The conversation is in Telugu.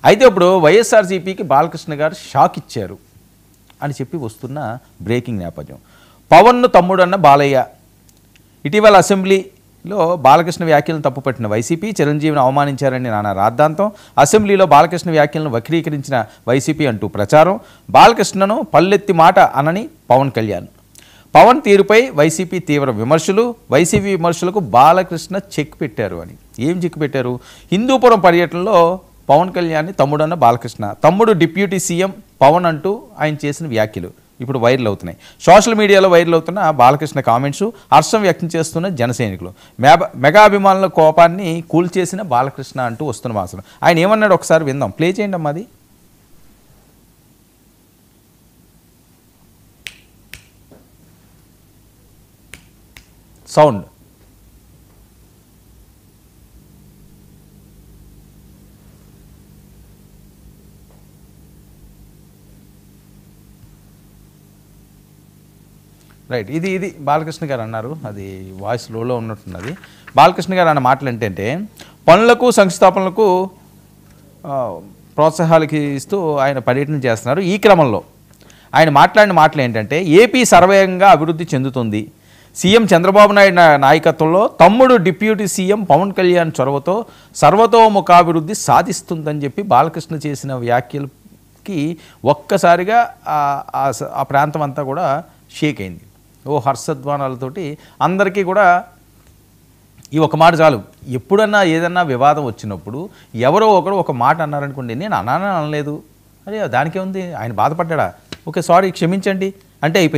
అయితే ఇప్పుడు వైఎస్ఆర్సీపీకి బాలకృష్ణ గారు షాక్ ఇచ్చారు అని చెప్పి వస్తున్న బ్రేకింగ్ నేపథ్యం. పవన్ను తమ్ముడన్న బాలయ్య. ఇటీవల అసెంబ్లీలో బాలకృష్ణ వ్యాఖ్యలను తప్పుపట్టిన వైసీపీ, చిరంజీవిని అవమానించారని నానా రాద్ధాంతం, అసెంబ్లీలో బాలకృష్ణ వ్యాఖ్యలను వక్రీకరించిన వైసీపీ అంటూ ప్రచారం, బాలకృష్ణను పల్లెత్తి మాట అనని పవన్ కళ్యాణ్. పవన్ తీరుపై వైసీపీ తీవ్ర విమర్శలు, వైసీపీ విమర్శలకు బాలకృష్ణ చెక్ పెట్టారు అని. ఏం చెక్ పెట్టారు? హిందూపురం పర్యటనలో పవన్ కళ్యాణ్ని తమ్ముడన్న బాలకృష్ణ, తమ్ముడు డిప్యూటీ సీఎం పవన్ అంటూ ఆయన చేసిన వ్యాఖ్యలు ఇప్పుడు వైరల్ అవుతున్నాయి. సోషల్ మీడియాలో వైరల్ అవుతున్న బాలకృష్ణ కామెంట్స్ హర్షం వ్యక్తం చేస్తున్న జనసైనికులు, మెగా అభిమానుల కోపాన్ని కూల్చేసిన బాలకృష్ణ అంటూ వస్తున్న వాసన. ఆయన ఏమన్నాడు ఒకసారి విందాం, ప్లే చేయండి అమ్మా అది. సౌండ్. రైట్, ఇది బాలకృష్ణ గారు అన్నారు. అది వాయిస్ లోలో ఉన్నట్టున్నది. బాలకృష్ణ గారు అన్న మాటలు ఏంటంటే, పనులకు సంస్థాపనలకు ప్రోత్సాహాలకి ఇస్తూ ఆయన పర్యటన చేస్తున్నారు. ఈ క్రమంలో ఆయన మాట్లాడిన మాటలు ఏంటంటే, ఏపీ సర్వేయంగా అభివృద్ధి చెందుతుంది, సీఎం చంద్రబాబు నాయుడు నాయకత్వంలో తమ్ముడు డిప్యూటీ సీఎం పవన్ కళ్యాణ్ చొరవతో సర్వతోముఖాభివృద్ధి సాధిస్తుందని చెప్పి బాలకృష్ణ చేసిన వ్యాఖ్యలకి ఒక్కసారిగా ఆ ప్రాంతం అంతా కూడా షేక్ అయింది. ఓ హర్షధ్వానాలతోటి అందరికీ కూడా ఈ ఒక మాట చాలు. ఎప్పుడన్నా ఏదన్నా వివాదం వచ్చినప్పుడు ఎవరో ఒకరు ఒక మాట అన్నారనుకోండి, నేను అనలేదు, అరే దానికే ఉంది, ఆయన బాధపడ్డా, ఓకే సారీ క్షమించండి అంటే అయిపోయింది.